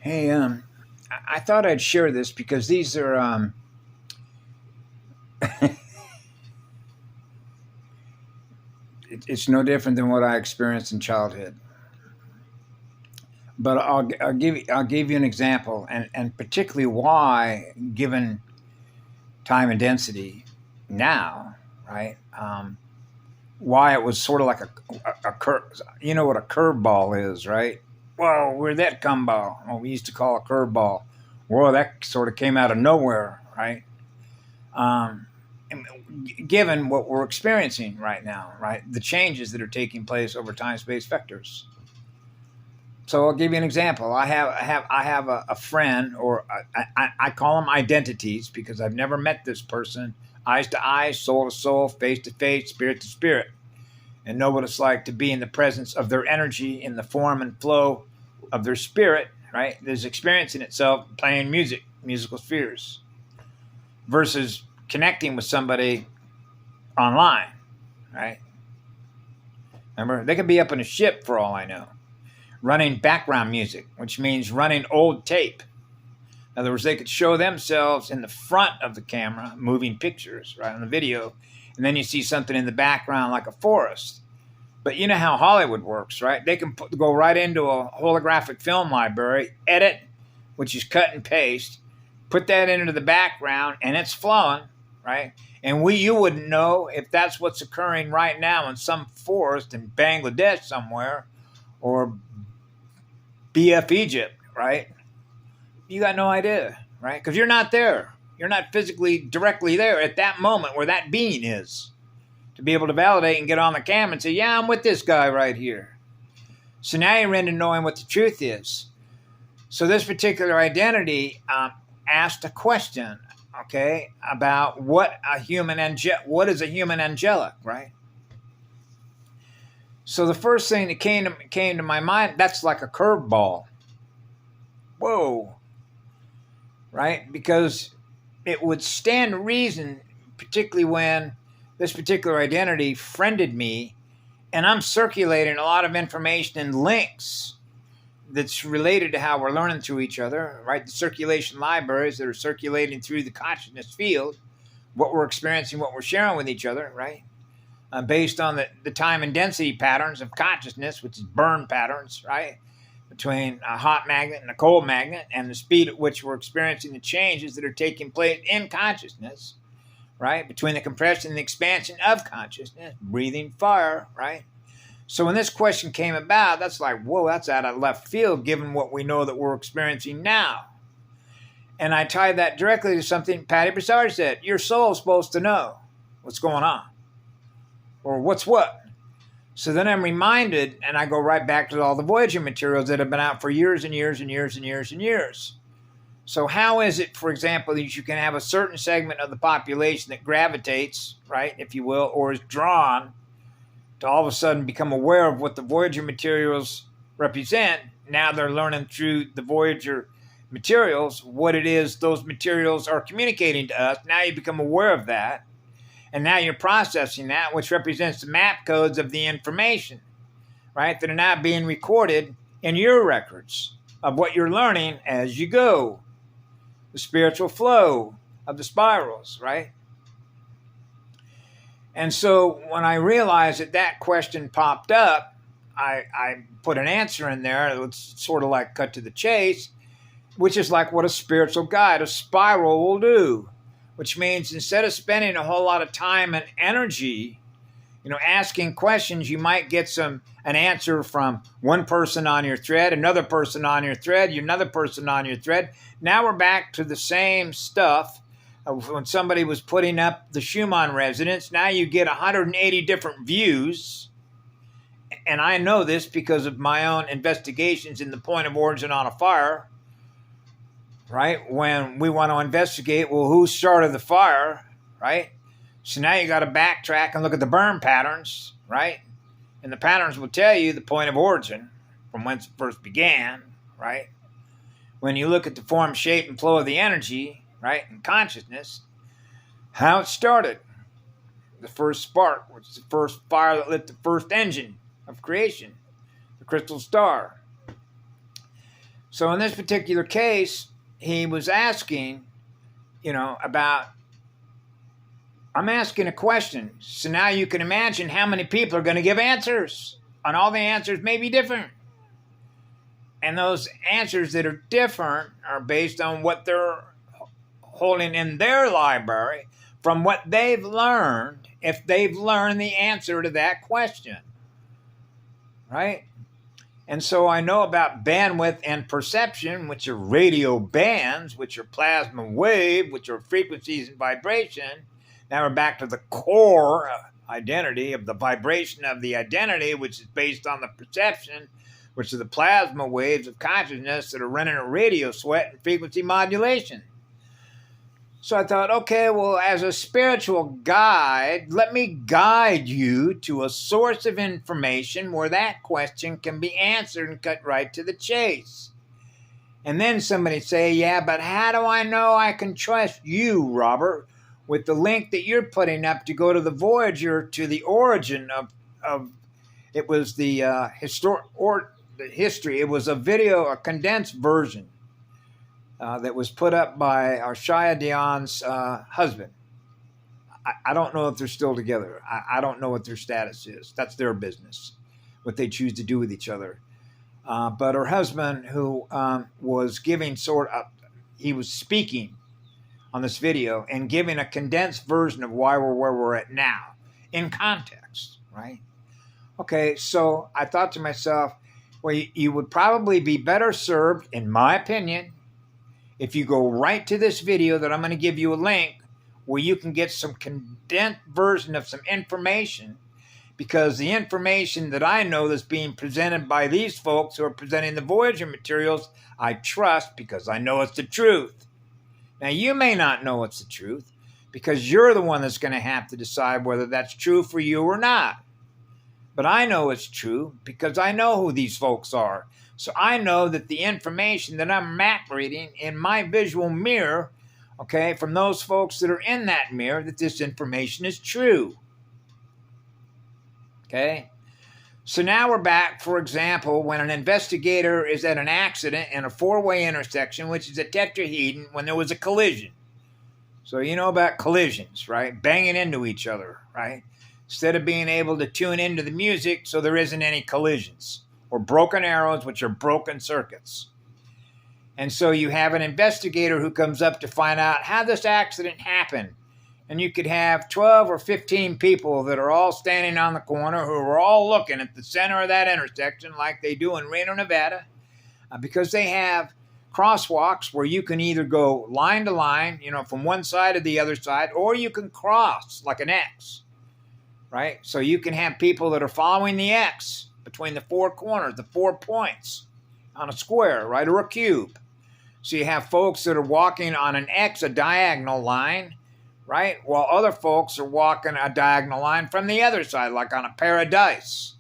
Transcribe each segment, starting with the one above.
Hey, I thought I'd share this because these are, it's no different than what I experienced in childhood. But I'll give you an example, and particularly why, given time and density now, right? Why it was sort of like a curve. You know what a curveball is, right? Whoa, where'd that come ball? Well, we used to call a curveball. Whoa, that sort of came out of nowhere, right? Um, Given what we're experiencing right now, right? The changes that are taking place over time-space vectors. So I'll give you an example. I have a friend, or I call them identities because I've never met this person, eyes to eyes, soul to soul, face to face, spirit to spirit, and know what it's like to be in the presence of their energy in the form and flow of their spirit, right? There's experiencing itself playing music, musical spheres, versus connecting with somebody online, right? Remember, they could be up in a ship for all I know, running background music, which means running old tape. In other words, they could show themselves in the front of the camera, moving pictures, right, on the video, and then you see something in the background like a forest. But you know how Hollywood works, right? They can go right into a holographic film library, edit, which is cut and paste, put that into the background, and it's flowing, right? And you wouldn't know if that's what's occurring right now in some forest in Bangladesh somewhere, or BF Egypt, right? You got no idea, right? Because you're not there. You're not physically directly there at that moment where that being is, to be able to validate and get on the camera and say, yeah, I'm with this guy right here. So now you're into knowing what the truth is. So this particular identity asked a question, okay, about what is a human angelic, right? So the first thing that came to my mind, that's like a curveball. Whoa, right? Because it would stand to reason, particularly when this particular identity friended me, and I'm circulating a lot of information and links that's related to how we're learning through each other, right? The circulation libraries that are circulating through the consciousness field, what we're experiencing, what we're sharing with each other, right? Based on the time and density patterns of consciousness, which is burn patterns, right? Between a hot magnet and a cold magnet, and the speed at which we're experiencing the changes that are taking place in consciousness, right? Between the compression and the expansion of consciousness, breathing fire, right? So when this question came about, that's like, whoa, that's out of left field given what we know that we're experiencing now. And I tied that directly to something Patty Broussard said. Your soul is supposed to know what's going on, or what's what. So then I'm reminded, and I go right back to all the Voyager materials that have been out for years and years and years and years and years. So how is it, for example, that you can have a certain segment of the population that gravitates, right, if you will, or is drawn to all of a sudden become aware of what the Voyager materials represent? Now they're learning through the Voyager materials what it is those materials are communicating to us. Now you become aware of that. And now you're processing that, which represents the map codes of the information, right, that are now being recorded in your records of what you're learning as you go. The spiritual flow of the spirals, right? And so when I realized that question popped up, I put an answer in there. It's sort of like cut to the chase, which is like what a spiritual guide, a spiral, will do. Which means instead of spending a whole lot of time and energy, asking questions, you might get an answer from one person on your thread, another person on your thread, another person on your thread. Now we're back to the same stuff. When somebody was putting up the Schumann resonance, now you get 180 different views. And I know this because of my own investigations in the point of origin on a fire. Right? When we want to investigate, well, who started the fire, right? So now you got to backtrack and look at the burn patterns, right? And the patterns will tell you the point of origin from whence it first began, right? When you look at the form, shape, and flow of the energy, right, and consciousness, how it started. The first spark, which is the first fire that lit the first engine of creation, the crystal star. So in this particular case, he was asking, about, I'm asking a question. So now you can imagine how many people are going to give answers. And all the answers may be different. And those answers that are different are based on what they're holding in their library from what they've learned, if they've learned the answer to that question. Right? And so I know about bandwidth and perception, which are radio bands, which are plasma wave, which are frequencies and vibration. Now we're back to the core identity of the vibration of the identity, which is based on the perception, which are the plasma waves of consciousness that are running a radio sweat and frequency modulation. So I thought, okay, well, as a spiritual guide, let me guide you to a source of information where that question can be answered and cut right to the chase. And then somebody say, yeah, but how do I know I can trust you, Robert, with the link that you're putting up to go to the Voyager, to the origin of it was the history. It was a video, a condensed version. That was put up by our Shia Dion's husband. I don't know if they're still together. I don't know what their status is. That's their business, what they choose to do with each other. But her husband, who was giving he was speaking on this video and giving a condensed version of why we're where we're at now, in context, right? Okay, so I thought to myself, well, you would probably be better served, in my opinion, if you go right to this video that I'm going to give you a link where you can get some condensed version of some information, because the information that I know that's being presented by these folks who are presenting the Voyager materials, I trust because I know it's the truth. Now, you may not know it's the truth because you're the one that's going to have to decide whether that's true for you or not. But I know it's true because I know who these folks are. So I know that the information that I'm map reading in my visual mirror, okay, from those folks that are in that mirror, that this information is true. Okay? So now we're back, for example, when an investigator is at an accident in a four-way intersection, which is a tetrahedron, when there was a collision. So you know about collisions, right? Banging into each other, right? Instead of being able to tune into the music so there isn't any collisions. Or broken arrows, which are broken circuits. And so you have an investigator who comes up to find out how this accident happened. And you could have 12 or 15 people that are all standing on the corner who are all looking at the center of that intersection like they do in Reno, Nevada, because they have crosswalks where you can either go line to line, from one side to the other side, or you can cross like an X, right? So you can have people that are following the X between the four corners, the 4 points on a square, right, or a cube. So you have folks that are walking on an X, a diagonal line, right, while other folks are walking a diagonal line from the other side, like on a pair of dice,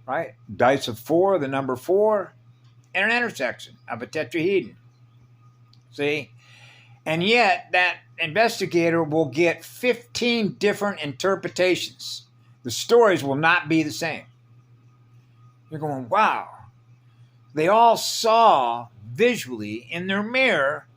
right? Dice of 4, the number 4, in an intersection of a tetrahedron. See? And yet that investigator will get 15 different interpretations. The stories will not be the same. You're going, wow. They all saw visually in their mirror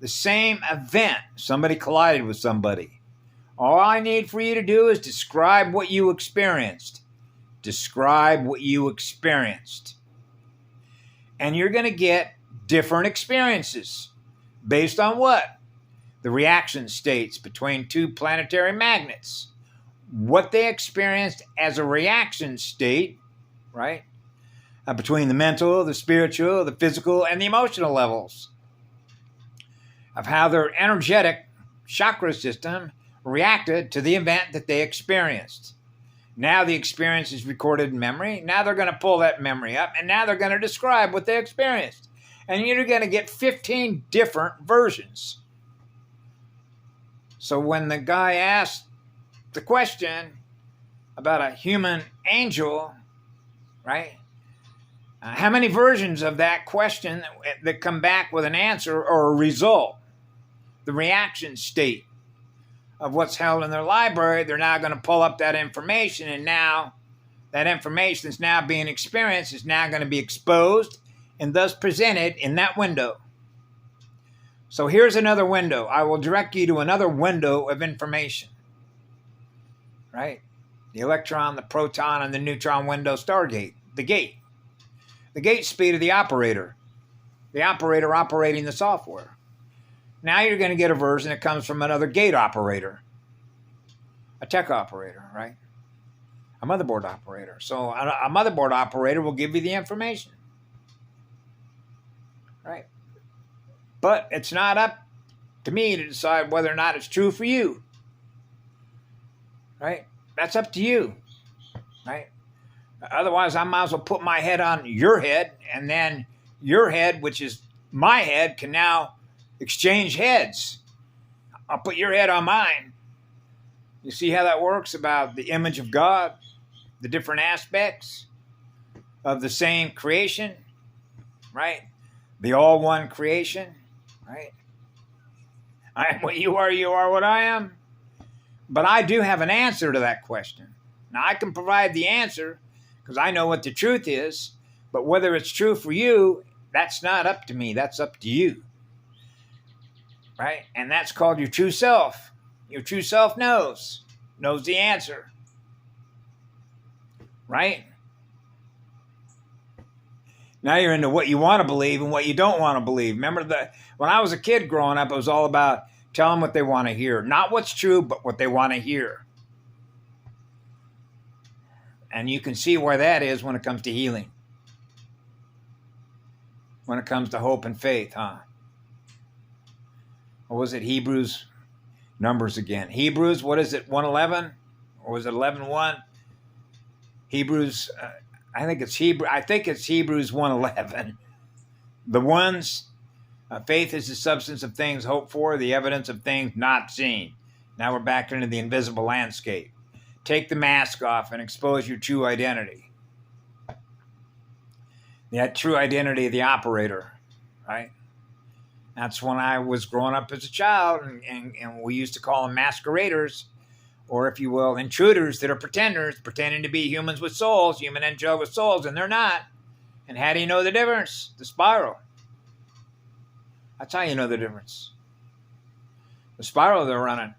the same event. Somebody collided with somebody. All I need for you to do is describe what you experienced. Describe what you experienced. And you're going to get different experiences. Based on what? The reaction states between two planetary magnets. What they experienced as a reaction state, right? Between the mental, the spiritual, the physical, and the emotional levels of how their energetic chakra system reacted to the event that they experienced. Now the experience is recorded in memory. Now they're going to pull that memory up, and now they're going to describe what they experienced. And you're going to get 15 different versions. So when the guy asked the question about a human angel, right? How many versions of that question that come back with an answer or a result? The reaction state of what's held in their library, they're now going to pull up that information, and now that information is now being experienced, is now going to be exposed and thus presented in that window. So here's another window. I will direct you to another window of information. Right? The electron, the proton, and the neutron window, Stargate, the gate. The gate speed of the operator operating the software. Now you're going to get a version that comes from another gate operator, a tech operator, right? A motherboard operator. So a motherboard operator will give you the information, right? But it's not up to me to decide whether or not it's true for you, right? That's up to you, right? Otherwise, I might as well put my head on your head, and then your head, which is my head, can now exchange heads. I'll put your head on mine. You see how that works about the image of God, the different aspects of the same creation, right? The all one creation, right? I am what you are what I am. But I do have an answer to that question. Now, I can provide the answer because I know what the truth is, but whether it's true for you, that's not up to me. That's up to you, right? And that's called your true self. Your true self knows the answer, right? Now you're into what you want to believe and what you don't want to believe. Remember that when I was a kid growing up, it was all about tell them what they want to hear. Not what's true, but what they want to hear. And you can see where that is when it comes to healing. When it comes to hope and faith, huh? Or was it Hebrews? Numbers again. Hebrews, what is it, 1:11? Or was it 11:1? Hebrews, I think it's Hebrews 1:11. The ones, faith is the substance of things hoped for, the evidence of things not seen. Now we're back into the invisible landscape. Take the mask off and expose your true identity. That true identity of the operator, right? That's when I was growing up as a child, and we used to call them masqueraders, or if you will, intruders that are pretenders, pretending to be humans with souls, human angelic with souls, and they're not. And how do you know the difference? The spiral. That's how you know the difference. The spiral they're running.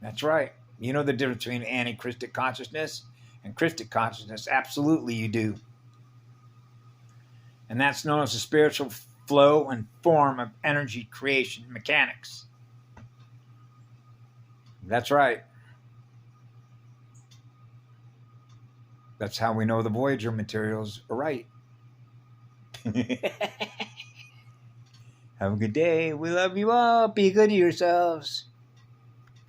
That's right. You know the difference between anti-Christic consciousness and Christic consciousness. Absolutely you do. And that's known as the spiritual flow and form of energy creation mechanics. That's right. That's how we know the Voyager materials are right. Have a good day. We love you all. Be good to yourselves.